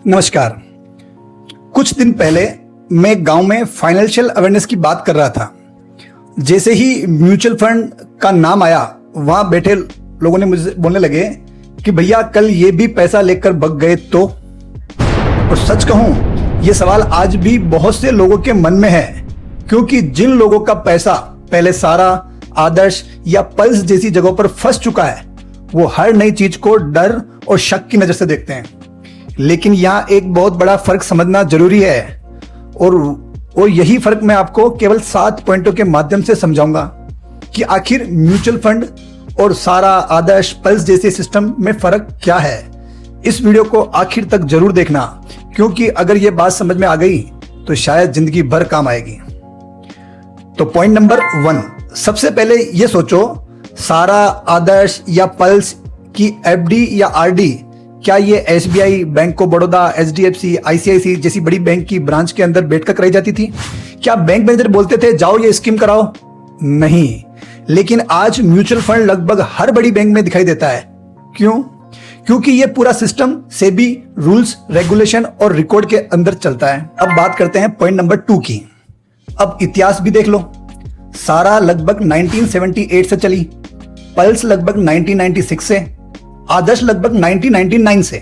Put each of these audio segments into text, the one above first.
नमस्कार। कुछ दिन पहले मैं गांव में फाइनेंशियल अवेयरनेस की बात कर रहा था। जैसे ही म्यूचुअल फंड का नाम आया, वहां बैठे लोगों ने मुझे बोलने लगे कि भैया कल ये भी पैसा लेकर भग गए तो। और सच कहूं, ये सवाल आज भी बहुत से लोगों के मन में है, क्योंकि जिन लोगों का पैसा पहले सारा, आदर्श या पल्स जैसी जगहों पर फंस चुका है, वो हर नई चीज को डर और शक की नजर से देखते हैं। लेकिन यहाँ एक बहुत बड़ा फर्क समझना जरूरी है, और यही फर्क मैं आपको केवल 7 पॉइंटों के माध्यम से समझाऊंगा कि आखिर म्यूचुअल फंड और सारा, आदर्श, पल्स जैसे सिस्टम में फर्क क्या है। इस वीडियो को आखिर तक जरूर देखना, क्योंकि अगर ये बात समझ में आ गई तो शायद जिंदगी भर काम आएगी। तो पॉइंट नंबर 1, सबसे पहले ये सोचो, सारा, आदर्श या पल्स की एफडी या आरडी क्या ये SBI, bank of Baroda, HDFC, ICICI जैसी बड़ी बैंक की ब्रांच के अंदर बैठकर कराई जाती थी? क्या बैंक मैनेजर बोलते थे जाओ ये स्कीम कराओ? नहीं। लेकिन आज म्यूचुअल फंड लगभग हर बड़ी बैंक में दिखाई देता है। क्यों? क्योंकि ये पूरा सिस्टम सेबी रूल्स, रेगुलेशन और रिकॉर्ड के अंदर चलता है। अब बात करते हैं पॉइंट नंबर 2 की। अब इतिहास भी देख लो। सारा लगभग 1978 से चली, पल्स लगभग 1996 से, आदर्श लगभग 1999 से।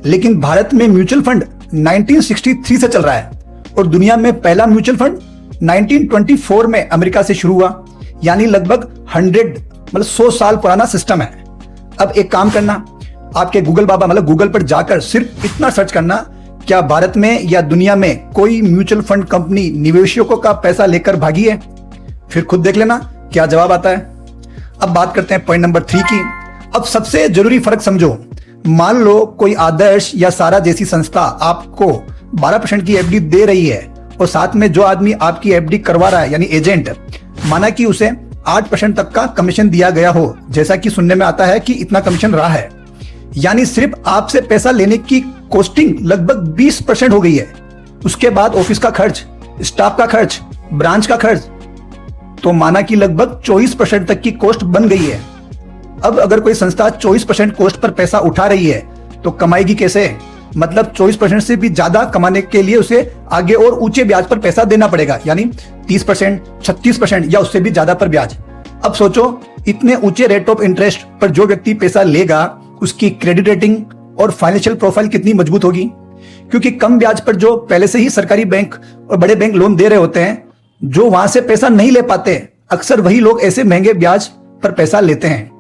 लेकिन भारत में म्यूचुअल फंड 1963 से चल रहा है, और दुनिया में पहला म्यूचुअल फंड 1924 में अमेरिका से शुरू हुआ। यानी लगभग 100 साल पुराना सिस्टम है। अब एक काम करना, आपके गूगल बाबा गूगल पर जाकर सिर्फ इतना सर्च करना, क्या भारत में या दुनिया में कोई म्यूचुअल फंड कंपनी निवेशकों का पैसा लेकर भागी है? फिर खुद देख लेना क्या जवाब आता है। अब बात करते हैं पॉइंट नंबर 3 की। अब सबसे जरूरी फर्क समझो। मान लो कोई आदर्श या सारा जैसी संस्था आपको 12% की एफडी दे रही है, और साथ में जो आदमी आपकी एफडी करवा रहा है यानी एजेंट, माना कि उसे 8% तक का कमीशन दिया गया हो, जैसा कि सुनने में आता है कि इतना कमीशन रहा है। यानी सिर्फ आपसे पैसा लेने की कॉस्टिंग लगभग 20% हो गई है। उसके बाद ऑफिस का खर्च, स्टाफ का खर्च, ब्रांच का खर्च, तो माना कि लगभग 24% तक की कॉस्ट बन गई है। अब अगर कोई संस्था 24% कॉस्ट पर पैसा उठा रही है तो कमाएगी कैसे? मतलब 24% से भी ज्यादा कमाने के लिए उसे आगे और ऊंचे ब्याज पर पैसा देना पड़ेगा, यानी 30%, 36% या उससे भी ज्यादा पर ब्याज। अब सोचो, इतने ऊंचे रेट ऑफ इंटरेस्ट पर जो व्यक्ति पैसा लेगा, उसकी क्रेडिट रेटिंग और फाइनेंशियल प्रोफाइल कितनी मजबूत होगी? क्योंकि कम ब्याज पर जो पहले से ही सरकारी बैंक और बड़े बैंक लोन दे रहे होते हैं, जो वहां से पैसा नहीं ले पाते, अक्सर वही लोग ऐसे महंगे ब्याज पर पैसा लेते हैं।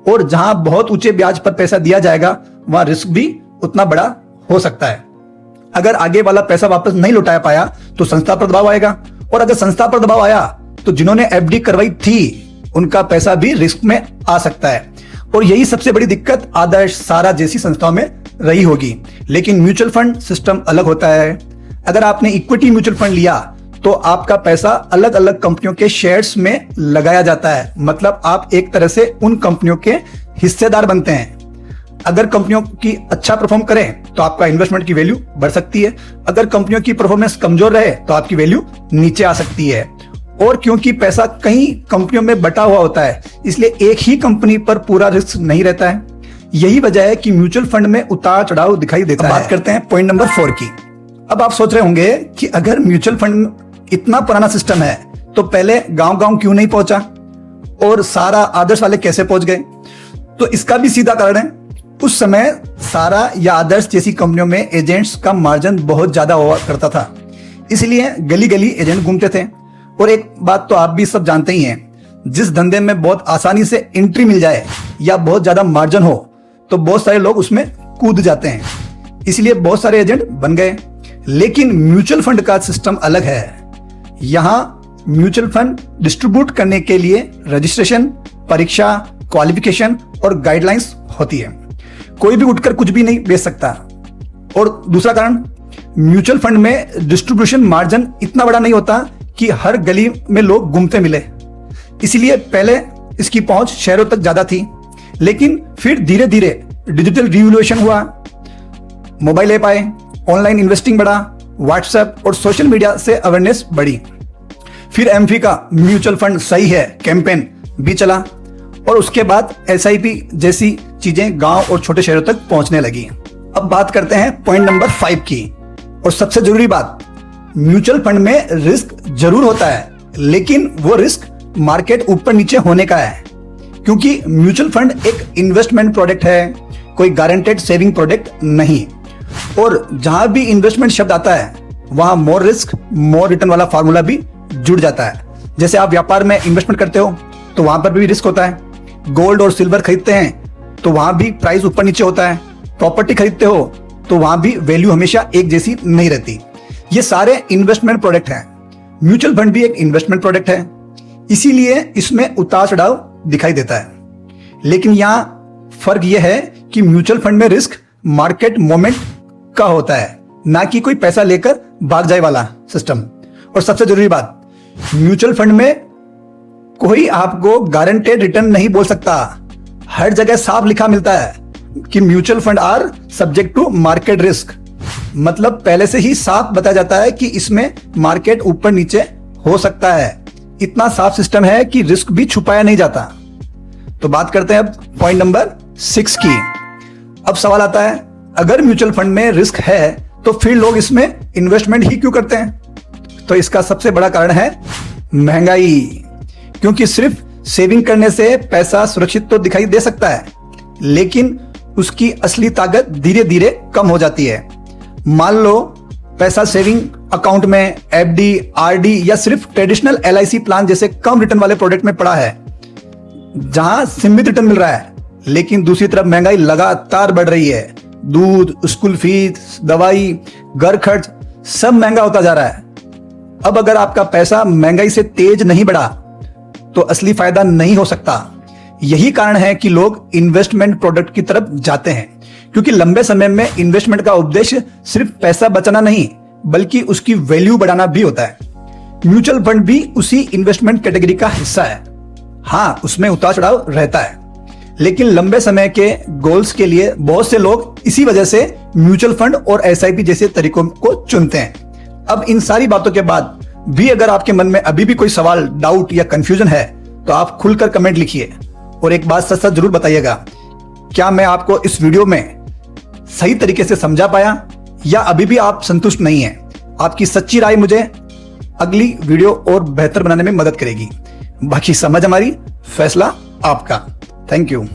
और जहां बहुत ऊंचे ब्याज पर पैसा दिया जाएगा, वहां रिस्क भी उतना बड़ा हो सकता है। अगर आगे वाला पैसा वापस नहीं लौटा पाया तो संस्था पर दबाव आएगा, और अगर संस्था पर दबाव आया तो जिन्होंने एफडी करवाई थी उनका पैसा भी रिस्क में आ सकता है। और यही सबसे बड़ी दिक्कत आदर्श, सारा जैसी संस्थाओं में रही होगी। लेकिन म्यूचुअल फंड सिस्टम अलग होता है। अगर आपने इक्विटी म्यूचुअल फंड लिया तो आपका पैसा अलग अलग कंपनियों के शेयर्स में लगाया जाता है। मतलब आप एक तरह से उन कंपनियों के हिस्सेदार बनते हैं। अगर कंपनियों की अच्छा परफॉर्म करें तो आपका इन्वेस्टमेंट की वैल्यू बढ़ सकती है। अगर कंपनियों की परफॉर्मेंस कमजोर रहे तो आपकी वैल्यू नीचे आ सकती है। और क्योंकि पैसा कई कंपनियों में बटा हुआ होता है, इसलिए एक ही कंपनी पर पूरा रिस्क नहीं रहता है। यही वजह है कि म्यूचुअल फंड में उतार चढ़ाव दिखाई देता है। बात करते हैं पॉइंट नंबर 4 की। अब आप सोच रहे होंगे कि अगर म्यूचुअल फंड इतना पुराना सिस्टम है तो पहले गांव-गांव क्यों नहीं पहुंचा, और सारा, आदर्श वाले कैसे पहुंच गए? तो इसका भी सीधा कारण है, उस समय सारा या आदर्श जैसी कंपनियों में एजेंट्स का मार्जिन बहुत ज्यादा हुआ करता था, इसलिए गली गली एजेंट घूमते थे। और एक बात तो आप भी सब जानते ही हैं, जिस धंधे में बहुत आसानी से एंट्री मिल जाए या बहुत ज्यादा मार्जिन हो तो बहुत सारे लोग उसमें कूद जाते हैं, इसलिए बहुत सारे एजेंट बन गए। लेकिन म्यूचुअल फंड का सिस्टम अलग है। यहां म्यूचुअल फंड डिस्ट्रीब्यूट करने के लिए रजिस्ट्रेशन, परीक्षा, क्वालिफिकेशन और गाइडलाइंस होती है। कोई भी उठकर कुछ भी नहीं बेच सकता। और दूसरा कारण, म्यूचुअल फंड में डिस्ट्रीब्यूशन मार्जिन इतना बड़ा नहीं होता कि हर गली में लोग घूमते मिले, इसलिए पहले इसकी पहुंच शहरों तक ज्यादा थी। लेकिन फिर धीरे धीरे डिजिटल रिवॉल्यूशन हुआ, मोबाइल ऐप आए, ऑनलाइन इन्वेस्टिंग बढ़ा, व्हाट्सएप और सोशल मीडिया से अवेयरनेस बढ़ी। फिर एमफी का म्यूचुअल फंड सही है कैंपेन भी चला, और उसके बाद एसआईपी जैसी चीजें गांव और छोटे शहरों तक पहुंचने लगी। अब अब बात करते हैं पॉइंट नंबर 5 की। और सबसे जरूरी बात, म्यूचुअल फंड में रिस्क जरूर होता है, लेकिन वो रिस्क मार्केट ऊपर नीचे होने का है, क्योंकि म्यूचुअल फंड एक इन्वेस्टमेंट प्रोडक्ट है, कोई गारंटेड सेविंग प्रोडक्ट नहीं। और जहां भी इन्वेस्टमेंट शब्द आता है वहां मोर रिस्क मोर रिटर्न वाला फार्मूला भी जुड़ जाता है। जैसे आप व्यापार में इन्वेस्टमेंट करते हो तो वहां पर भी रिस्क होता है। गोल्ड और सिल्वर खरीदते हैं तो वहां भी प्राइस ऊपर नीचे होता है। प्रॉपर्टी खरीदते हो तो वहां भी वैल्यू हमेशा एक जैसी नहीं रहती। ये सारे इन्वेस्टमेंट प्रोडक्ट हैं। म्यूचुअल फंड भी एक इन्वेस्टमेंट प्रोडक्ट है, इसीलिए इसमें उतार चढ़ाव दिखाई देता है। लेकिन यहां फर्क यह है कि म्यूचुअल फंड में रिस्क मार्केट मोमेंट का होता है, ना कि कोई पैसा लेकर भाग जाए वाला सिस्टम। और सबसे जरूरी बात, म्यूचुअल फंड में कोई आपको गारंटेड रिटर्न नहीं बोल सकता। हर जगह साफ लिखा मिलता है कि mutual fund are subject to market risk. मतलब पहले से ही साफ बताया जाता है कि इसमें मार्केट ऊपर नीचे हो सकता है। इतना साफ सिस्टम है कि रिस्क भी छुपाया नहीं जाता। तो बात करते हैं अब पॉइंट नंबर 6 की। अब सवाल आता है, अगर म्यूचुअल फंड में रिस्क है तो फिर लोग इसमें इन्वेस्टमेंट ही क्यों करते हैं? तो इसका सबसे बड़ा कारण है महंगाई। क्योंकि सिर्फ सेविंग करने से पैसा सुरक्षित तो दिखाई दे सकता है, लेकिन उसकी असली ताकत धीरे धीरे कम हो जाती है। मान लो पैसा सेविंग अकाउंट में, एफडी, आरडी या सिर्फ ट्रेडिशनल एलआईसी प्लान जैसे कम रिटर्न वाले प्रोडक्ट में पड़ा है, जहां सीमित रिटर्न मिल रहा है, लेकिन दूसरी तरफ महंगाई लगातार बढ़ रही है। दूध, स्कूल फीस, दवाई, घर खर्च सब महंगा होता जा रहा है। अब अगर आपका पैसा महंगाई से तेज नहीं बढ़ा तो असली फायदा नहीं हो सकता। यही कारण है कि लोग इन्वेस्टमेंट प्रोडक्ट की तरफ जाते हैं, क्योंकि लंबे समय में इन्वेस्टमेंट का उद्देश्य सिर्फ पैसा बचाना नहीं, बल्कि उसकी वैल्यू बढ़ाना भी होता है। म्यूचुअल फंड भी उसी इन्वेस्टमेंट कैटेगरी का हिस्सा है। हाँ, उसमें उतार चढ़ाव रहता है, लेकिन लंबे समय के गोल्स के लिए बहुत से लोग इसी वजह से म्यूचुअल फंड और एसआईपी जैसे तरीकों को चुनते हैं। अब इन सारी बातों के बाद भी अगर आपके मन में अभी भी कोई सवाल, डाउट या कंफ्यूजन है तो आप खुलकर कमेंट लिखिए। और एक बात सच सच जरूर बताइएगा, क्या मैं आपको इस वीडियो में सही तरीके से समझा पाया या अभी भी आप संतुष्ट नहीं हैं? आपकी सच्ची राय मुझे अगली वीडियो और बेहतर बनाने में मदद करेगी। बाकी समझ हमारी, फैसला आपका। Thank you.